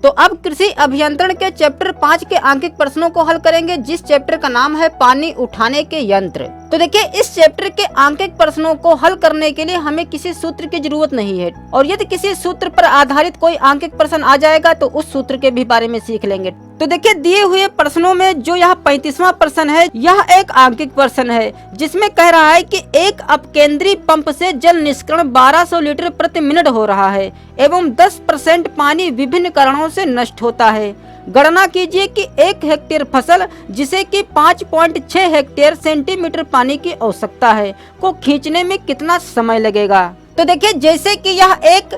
तो अब कृषि अभियंत्रण के चैप्टर 5 के आंकिक प्रश्नों को हल करेंगे, जिस चैप्टर का नाम है पानी उठाने के यंत्र। तो देखिए, इस चैप्टर के आंकिक प्रश्नों को हल करने के लिए हमें किसी सूत्र की जरूरत नहीं है, और यदि किसी सूत्र पर आधारित कोई आंकिक प्रश्न आ जाएगा तो उस सूत्र के भी बारे में सीख लेंगे। तो देखिए, दिए हुए प्रश्नों में जो यह 35वां प्रश्न है, यह एक आंकिक प्रश्न है, जिसमें कह रहा है कि एक अपकेंद्री पंप से जल निष्करण 1200 लीटर प्रति मिनट हो रहा है एवं 10% पानी विभिन्न कारणों से नष्ट होता है। गणना कीजिए कि 1 हेक्टेयर फसल, जिसे कि 5.6 हेक्टेयर सेंटीमीटर पानी की आवश्यकता है, को खींचने में कितना समय लगेगा। तो देखिए, जैसे कि यह एक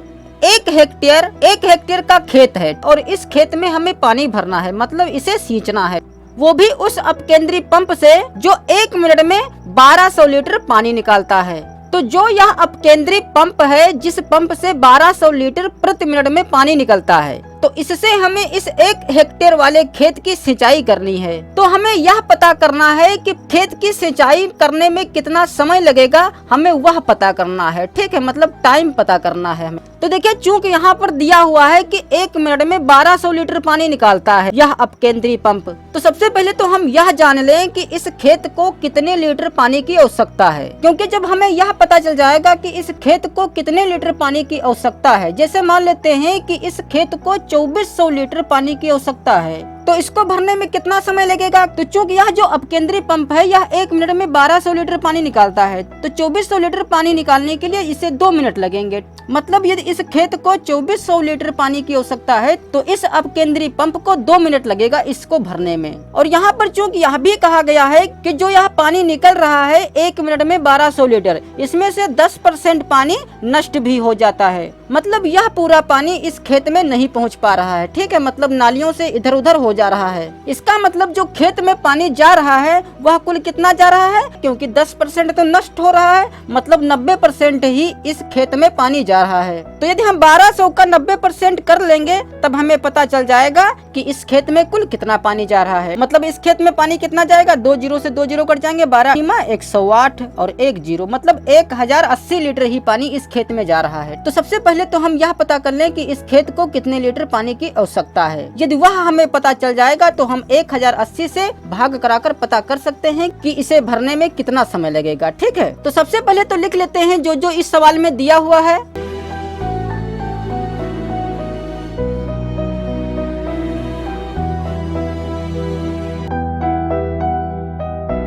हेक्टेयर का खेत है और इस खेत में हमें पानी भरना है, मतलब इसे सींचना है, वो भी उस अपकेंद्री पंप से जो 1 मिनट में 1200 लीटर पानी निकालता है। तो जो यह अपकेंद्री पंप है, जिस पंप से 1200 लीटर प्रति मिनट में पानी निकलता है, तो इससे हमें इस 1 हेक्टेयर वाले खेत की सिंचाई करनी है। तो हमें यह पता करना है कि खेत की सिंचाई करने में कितना समय लगेगा, हमें वह पता करना है। ठीक है, मतलब टाइम पता करना है हमें। तो देखिए, चूंकि यहाँ पर दिया हुआ है कि 1 मिनट में 1200 लीटर पानी निकालता है यह अपकेंद्री पंप, तो सबसे पहले तो हम यह जान लें कि इस खेत को कितने लीटर पानी की आवश्यकता है। क्योंकि जब हमें यह पता चल जाएगा कि इस खेत को कितने लीटर पानी की आवश्यकता है, जैसे मान लेते हैं कि इस खेत को 2400 लीटर पानी की आवश्यकता है, तो इसको भरने में कितना समय लगेगा। तो चूंकि यह जो अपकेंद्री पंप है, यह 1 मिनट में 1200 लीटर पानी निकालता है, तो 2400 लीटर पानी निकालने के लिए इसे 2 मिनट लगेंगे। मतलब यदि इस खेत को 2400 लीटर पानी की आवश्यकता है, तो इस अपकेंद्री पंप को 2 मिनट लगेगा इसको भरने में। और यहाँ पर चूंकि यह भी कहा गया है कि जो यह पानी निकल रहा है 1 मिनट में 1200 लीटर, इसमें से 10% पानी नष्ट भी हो जाता है, मतलब यह पूरा पानी इस खेत में नहीं पहुँच पा रहा है। ठीक है, मतलब नालियों से इधर उधर हो जा रहा है। इसका मतलब जो खेत में पानी जा रहा है वह कुल कितना जा रहा है, क्योंकि 10% तो नष्ट हो रहा है, मतलब 90% ही इस खेत में पानी जा रहा है। तो यदि हम 1200 का 90% कर लेंगे, तब हमें पता चल जाएगा कि इस खेत में कुल कितना पानी जा रहा है। मतलब इस खेत में पानी कितना जाएगा, 2 जीरो से 2 जीरो कट जाएंगे, 12 108 और 1 जीरो, मतलब 1080 लीटर ही पानी इस खेत में जा रहा है। तो सबसे पहले तो हम यह पता कर लें कि इस खेत को कितने लीटर पानी की आवश्यकता है। यदि वह हमें पता चल जाएगा तो हम 1080 से भाग कराकर पता कर सकते हैं कि इसे भरने में कितना समय लगेगा। ठीक है, तो सबसे पहले तो लिख लेते हैं जो जो इस सवाल में दिया हुआ है।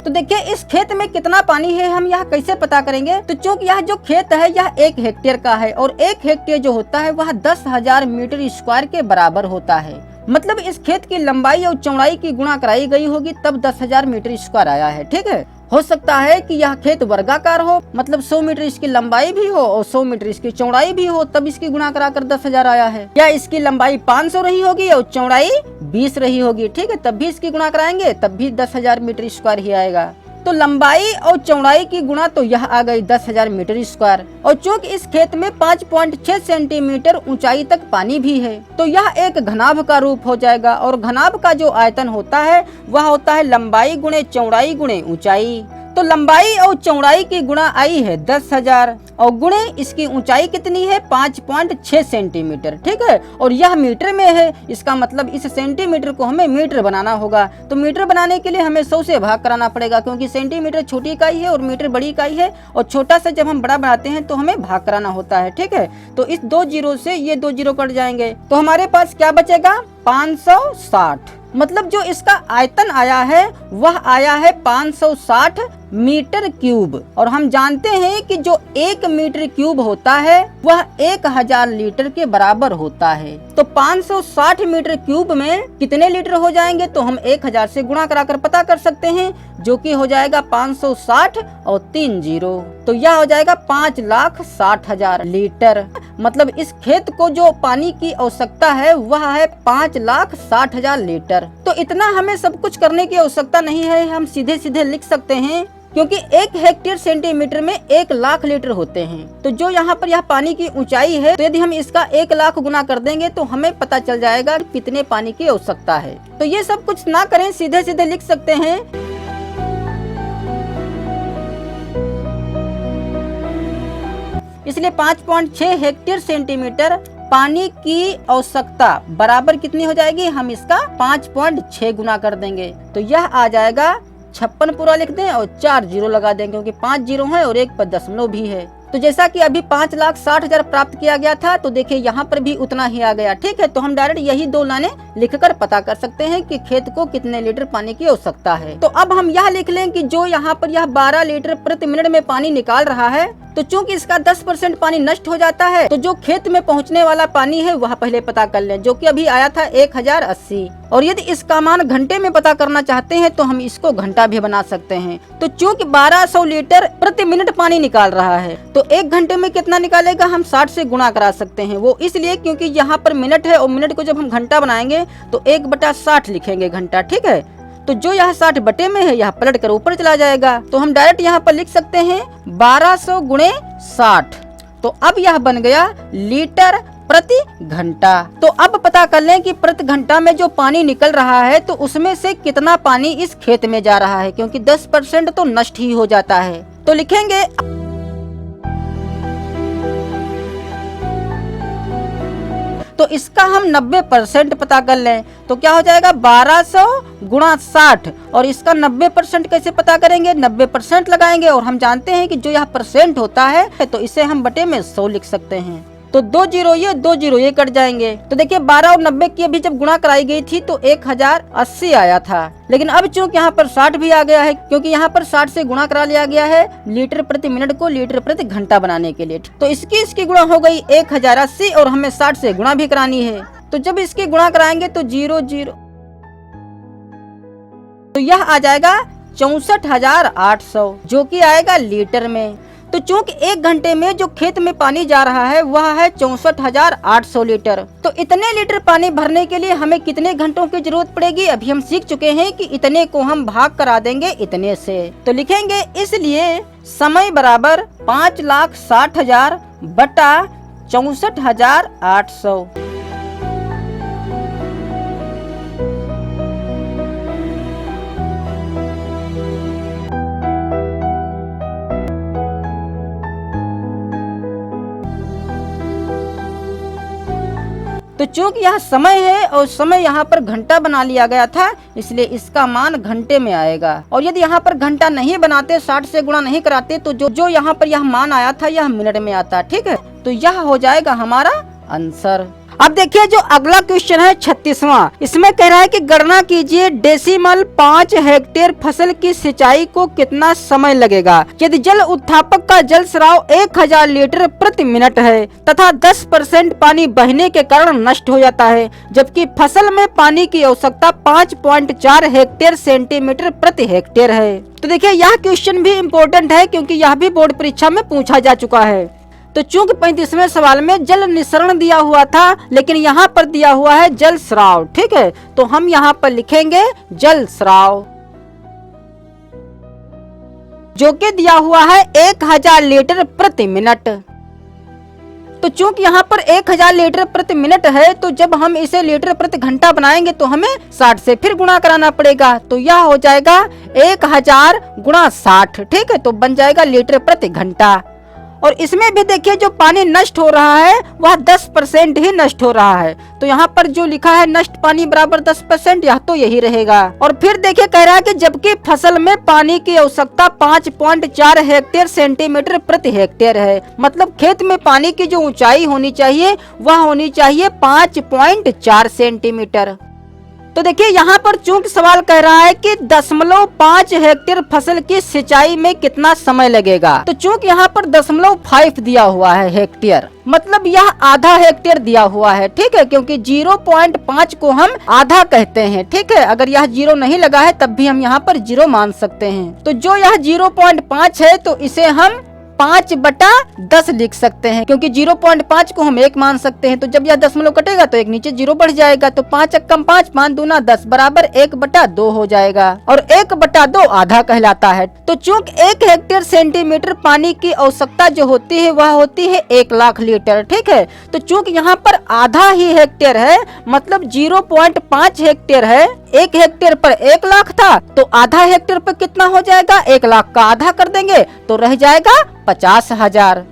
तो देखिए, इस खेत में कितना पानी है हम यह कैसे पता करेंगे। तो चूंकि यह जो खेत है यह 1 हेक्टेयर का है, और 1 हेक्टेयर जो होता है वह 10,000 मीटर स्क्वायर के बराबर होता है। मतलब इस खेत की लंबाई और चौड़ाई की गुणा कराई गई होगी, तब 10,000 मीटर स्क्वायर आया है। ठीक है, हो सकता है कि यह खेत वर्गाकार हो, मतलब 100 मीटर इसकी लंबाई भी हो और 100 मीटर इसकी चौड़ाई भी हो, तब इसकी गुणा कराकर 10,000 आया है। या इसकी लंबाई 500 रही होगी और चौड़ाई 20 रही होगी, ठीक है, तब भी इसकी गुणा कराएंगे तब भी 10,000 मीटर स्क्वायर ही आएगा। तो लंबाई और चौड़ाई की गुणा तो यह आ गई 10,000 मीटर स्क्वायर। और चूंकि इस खेत में 5.6 सेंटीमीटर ऊंचाई तक पानी भी है, तो यह एक घनाभ का रूप हो जाएगा। और घनाभ का जो आयतन होता है वह होता है लंबाई गुणे चौड़ाई गुणे ऊंचाई। तो लंबाई और चौड़ाई की गुणा आई है 10,000 और गुणे इसकी ऊंचाई कितनी है 5.6 सेंटीमीटर। ठीक है, और यह मीटर में है, इसका मतलब इस सेंटीमीटर को हमें मीटर बनाना होगा। तो मीटर बनाने के लिए हमें 100 से भाग कराना पड़ेगा, क्योंकि सेंटीमीटर छोटी इकाई है और मीटर बड़ी इकाई है, और छोटा से जब हम बड़ा बनाते हैं तो हमें भाग कराना होता है। ठीक है, तो इस 2 जीरो से ये 2 जीरो कट जाएंगे, तो हमारे पास क्या बचेगा 560। मतलब जो इसका आयतन आया है वह आया है 560 मीटर क्यूब। और हम जानते हैं कि जो 1 मीटर क्यूब होता है वह 1000 लीटर के बराबर होता है। तो 560 मीटर क्यूब में कितने लीटर हो जाएंगे, तो हम 1000 से गुणा कराकर पता कर सकते हैं, जो कि हो जाएगा 560 और 3 जीरो, तो यह हो जाएगा 5,60,000 लीटर। मतलब इस खेत को जो पानी की आवश्यकता है वह है 5,60,000 लीटर। तो इतना हमें सब कुछ करने की आवश्यकता नहीं है, हम सीधे सीधे लिख सकते हैं, क्योंकि 1 हेक्टेयर सेंटीमीटर में 1,00,000 लीटर होते हैं। तो जो यहाँ पर यह पानी की ऊंचाई है, तो यदि हम इसका 1,00,000 गुना कर देंगे तो हमें पता चल जाएगा कितने पानी की आवश्यकता है। तो ये सब कुछ ना करें, सीधे सीधे लिख सकते हैं। इसलिए 5.6 हेक्टेयर सेंटीमीटर पानी की आवश्यकता बराबर कितनी हो जाएगी, हम इसका 5.6 गुना कर देंगे तो यह आ जाएगा 56 पूरा लिख दें और 4 जीरो लगा दें क्योंकि 5 जीरो है और 1 पर दशमलव भी है। तो जैसा कि अभी 5,60,000 प्राप्त किया गया था तो देखिए यहाँ पर भी उतना ही आ गया। ठीक है, तो हम डायरेक्ट यही 2 लाइनें लिखकर पता कर सकते हैं कि खेत को कितने लीटर पानी की आवश्यकता है। तो अब हम यह लिख लें कि जो यहाँ पर यह 12 लीटर प्रति मिनट में पानी निकाल रहा है तो चूंकि इसका 10% पानी नष्ट हो जाता है तो जो खेत में पहुँचने वाला पानी है वह पहले पता कर लें, जो कि अभी आया था 1080। और यदि इसका मान घंटे में पता करना चाहते हैं तो हम इसको घंटा भी बना सकते हैं। तो चूंकि 1200 लीटर प्रति मिनट पानी निकाल रहा है तो 1 घंटे में कितना निकालेगा, हम 60 से गुणा करा सकते हैं। वो इसलिए क्योंकि यहाँ पर मिनट है और मिनट को जब हम घंटा बनाएंगे तो 1/60 लिखेंगे घंटा। ठीक है, तो जो यहाँ 60 बटे में है यह पलट कर ऊपर चला जाएगा तो हम डायरेक्ट यहाँ पर लिख सकते हैं 1200 गुणे 60। तो अब यह बन गया लीटर प्रति घंटा। तो अब पता कर लें कि प्रति घंटा में जो पानी निकल रहा है तो उसमें से कितना पानी इस खेत में जा रहा है, क्योंकि 10% तो नष्ट ही हो जाता है। तो लिखेंगे तो इसका हम 90% पता कर लें तो क्या हो जाएगा 1200 गुणा 60 और इसका 90% कैसे पता करेंगे, 90% लगाएंगे और हम जानते हैं कि जो यह परसेंट होता है तो इसे हम बटे में 100 लिख सकते हैं। तो 2 जीरो ये कट जाएंगे। तो देखिए 12 और 90 की अभी जब गुणा कराई गई थी तो 1080 आया था, लेकिन अब चूंकि यहाँ पर 60 भी आ गया है क्योंकि यहाँ पर 60 से गुणा करा लिया गया है लीटर प्रति मिनट को लीटर प्रति घंटा बनाने के लिए। तो इसकी गुणा हो गई 1080 और हमें 60 से गुणा भी करानी है। तो जब इसकी गुणा कराएंगे तो 0 0 तो यह आ जाएगा 64,800 जो कि आएगा लीटर में। तो चूंकि 1 घंटे में जो खेत में पानी जा रहा है वह है 64,800 लीटर। तो इतने लीटर पानी भरने के लिए हमें कितने घंटों की जरूरत पड़ेगी, अभी हम सीख चुके हैं कि इतने को हम भाग करा देंगे इतने से। तो लिखेंगे इसलिए समय बराबर 5,60,000 बटा 64,800। तो चूंकि यह समय है और समय यहाँ पर घंटा बना लिया गया था इसलिए इसका मान घंटे में आएगा। और यदि यहाँ पर घंटा नहीं बनाते 60 से गुणा नहीं कराते तो जो यहाँ पर यह मान आया था यह मिनट में आता। ठीक है, तो यह हो जाएगा हमारा आंसर। अब देखिए जो अगला क्वेश्चन है 36वां, इसमें कह रहा है कि गणना कीजिए डेसिमल 5 हेक्टेयर फसल की सिंचाई को कितना समय लगेगा यदि जल उत्थापक का जल स्राव 1000 लीटर प्रति मिनट है तथा 10% पानी बहने के कारण नष्ट हो जाता है, जबकि फसल में पानी की आवश्यकता 5.4 हेक्टेयर सेंटीमीटर प्रति हेक्टेयर है। तो देखिए यह क्वेश्चन भी इम्पोर्टेंट है क्योंकि यह भी बोर्ड परीक्षा में पूछा जा चुका है। तो चूंकि 35वें सवाल में जल निस्सरण दिया हुआ था लेकिन यहाँ पर दिया हुआ है जल स्राव। ठीक है, तो हम यहाँ पर लिखेंगे जल स्राव जो कि दिया हुआ है 1000 लीटर प्रति मिनट। तो चूंकि यहाँ पर 1000 लीटर प्रति मिनट है तो जब हम इसे लीटर प्रति घंटा बनाएंगे तो हमें 60 से फिर गुणा कराना पड़ेगा। तो यह हो जाएगा 1000 गुणा 60। ठीक है, तो बन जाएगा लीटर प्रति घंटा। और इसमें भी देखिए जो पानी नष्ट हो रहा है वह 10% ही नष्ट हो रहा है। तो यहाँ पर जो लिखा है नष्ट पानी बराबर 10%, यह तो यही रहेगा। और फिर देखिए कह रहा है कि जबकि फसल में पानी की आवश्यकता 5.4 हेक्टेयर सेंटीमीटर प्रति हेक्टेयर है, मतलब खेत में पानी की जो ऊंचाई होनी चाहिए वह होनी चाहिए 5.4 सेंटीमीटर। तो देखिए यहाँ पर चूंकि सवाल कह रहा है कि 0.5 हेक्टेयर फसल की सिंचाई में कितना समय लगेगा, तो चूंकि यहाँ पर 0.5 दिया हुआ है हेक्टेयर, मतलब यह आधा हेक्टेयर दिया हुआ है। ठीक है, क्योंकि 0.5 को हम आधा कहते हैं। ठीक है, अगर यह 0 नहीं लगा है तब भी हम यहाँ पर 0 मान सकते हैं। तो जो यह 0.5 है तो इसे हम 5/10 लिख सकते हैं, क्योंकि 0.5 को हम 1 मान सकते हैं। तो जब यह दशमलव कटेगा तो एक नीचे 0 बढ़ जाएगा। तो 5 × 5 5 दूना 10 बराबर 1/2 हो जाएगा और 1/2 आधा कहलाता है। तो चूंकि 1 हेक्टेयर सेंटीमीटर पानी की आवश्यकता जो होती है वह होती है 1 लाख लीटर। ठीक है, तो चूंकि यहाँ पर आधा ही हेक्टेयर है, मतलब 0.5 हेक्टेयर है, 1 हेक्टेयर पर 1 लाख था, तो आधा हेक्टेयर पर कितना हो जाएगा, 1 लाख का आधा कर देंगे तो रह जाएगा 50,000।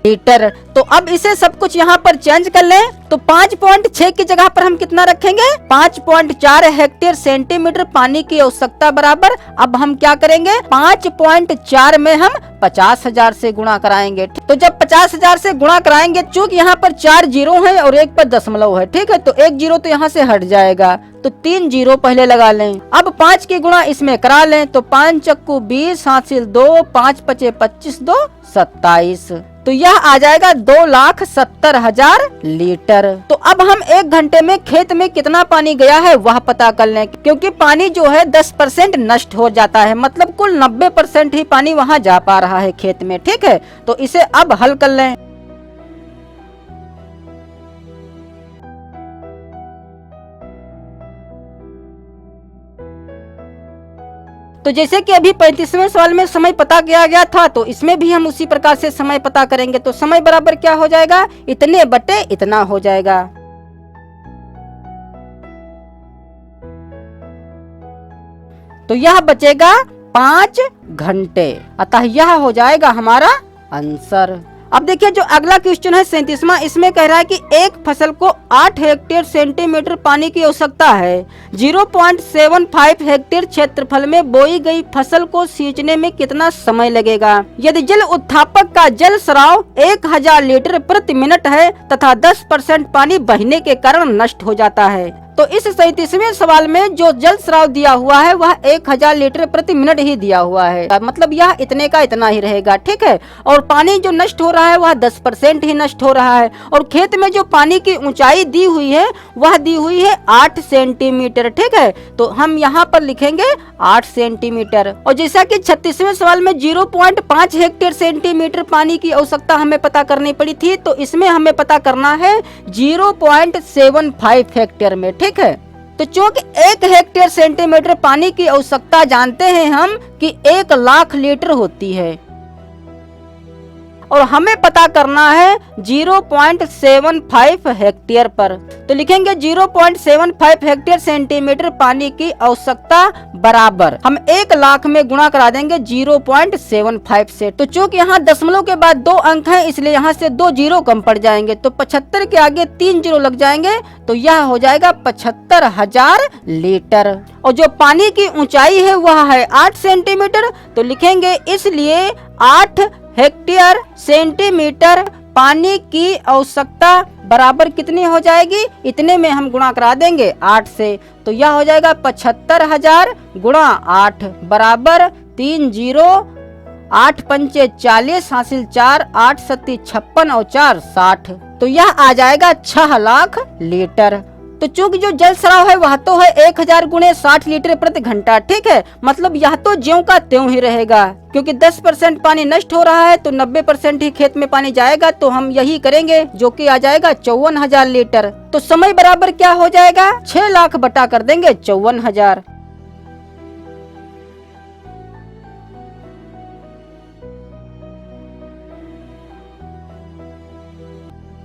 लीटर। तो अब इसे सब कुछ यहाँ पर चेंज कर लें तो 5.6 की जगह पर हम कितना रखेंगे, 5.4 हेक्टेयर सेंटीमीटर पानी की आवश्यकता बराबर। अब हम क्या करेंगे, 5.4 में हम 50,000 से गुणा कराएंगे। तो जब 50,000 से गुणा कराएंगे, चूंकि यहाँ पर 4 जीरो है और 1 पर दशमलव है, ठीक है, तो 1 जीरो तो यहाँ से हट जाएगा, तो 3 जीरो पहले लगा लें। अब 5 की गुणा इसमें करा लें तो 5 चक्कू 20, हासिल 2, 5 पचे 25, 2 27। तो यह आ जाएगा 2,70,000 लीटर। तो अब हम 1 घंटे में खेत में कितना पानी गया है वह पता कर लें, क्योंकि पानी जो है 10% नष्ट हो जाता है, मतलब कुल 90% ही पानी वहाँ जा पा रहा है खेत में, ठीक है। तो इसे अब हल कर लें। तो जैसे कि अभी 35वें सवाल में समय पता किया गया था, तो इसमें भी हम उसी प्रकार से समय पता करेंगे। तो समय बराबर क्या हो जाएगा, इतने बटे इतना हो जाएगा। तो यह बचेगा 5 घंटे, अतः यह हो जाएगा हमारा आंसर। अब देखिए जो अगला क्वेश्चन है 37वां, इसमें कह रहा है कि एक फसल को 8 हेक्टेयर सेंटीमीटर पानी की आवश्यकता है। 0.75 हेक्टेयर क्षेत्रफल में बोई गई फसल को सींचने में कितना समय लगेगा यदि जल उत्थापक का जल स्राव 1000 लीटर प्रति मिनट है तथा 10% पानी बहने के कारण नष्ट हो जाता है। तो इस 37वें सवाल में जो जल स्राव दिया हुआ है वह 1000 लीटर प्रति मिनट ही दिया हुआ है, मतलब यह इतने का इतना ही रहेगा, ठीक है। और पानी जो नष्ट हो रहा है वह 10% ही नष्ट हो रहा है। और खेत में जो पानी की ऊंचाई दी हुई है वह दी हुई है 8 सेंटीमीटर, ठीक है। तो हम यहाँ पर लिखेंगे 8 सेंटीमीटर। और जैसा कि 36वें सवाल में 0.5 हेक्टेयर सेंटीमीटर पानी की आवश्यकता हमें पता करनी पड़ी थी, तो इसमें हमें पता करना है 0.75 हेक्टेयर में, ठीक है। तो चूंकि 1 हेक्टेयर सेंटीमीटर पानी की आवश्यकता जानते हैं हम कि 1 लाख लीटर होती है, और हमें पता करना है 0.75 हेक्टेयर पर। तो लिखेंगे 0.75 हेक्टेयर सेंटीमीटर पानी की आवश्यकता बराबर, हम 1 लाख में गुणा करा देंगे 0.75 से। तो चूंकि यहाँ दशमलव के बाद 2 अंक हैं, इसलिए यहाँ से 2 जीरो कम पड़ जाएंगे, तो 75 के आगे 3 जीरो लग जाएंगे, तो यह हो जाएगा 75,000 लीटर। और जो पानी की ऊंचाई है वह है 8 सेंटीमीटर, तो लिखेंगे इसलिए 8 हेक्टेयर सेंटीमीटर पानी की आवश्यकता बराबर कितनी हो जाएगी, इतने में हम गुणा करा देंगे 8 से। तो यह हो जाएगा 75,000 गुणा 8 बराबर 3 जीरो, 8 पंचे 40, हासिल 4, 8 सत्ती 56 और 4 60। तो यह आ जाएगा 6 लाख लीटर। तो चूंकि जो जल स्राव है वह तो है 1000 गुणे 60 लीटर प्रति घंटा, ठीक है, मतलब यह तो ज्यों का त्यों ही रहेगा, क्योंकि 10% पानी नष्ट हो रहा है तो 90% ही खेत में पानी जाएगा। तो हम यही करेंगे, जो कि आ जाएगा 54,000 लीटर। तो समय बराबर क्या हो जाएगा, 6 लाख बटा कर देंगे 54,000।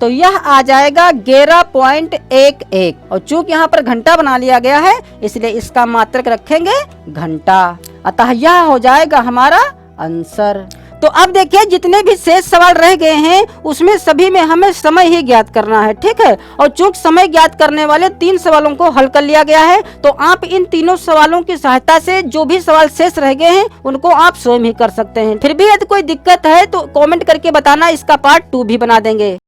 तो यह आ जाएगा 11.11। और चूंकि यहाँ पर घंटा बना लिया गया है इसलिए इसका मात्रक रखेंगे घंटा, अतः यह हो जाएगा हमारा आंसर। तो अब देखिए जितने भी शेष सवाल रह गए हैं उसमें सभी में हमें समय ही ज्ञात करना है, ठीक है। और चूंकि समय ज्ञात करने वाले 3 सवालों को हल कर लिया गया है, तो आप इन तीनों सवालों की सहायता से जो भी सवाल शेष रह गए हैं उनको आप स्वयं ही कर सकते हैं। फिर भी यदि कोई दिक्कत है तो कमेंट करके बताना, इसका पार्ट 2 भी बना देंगे।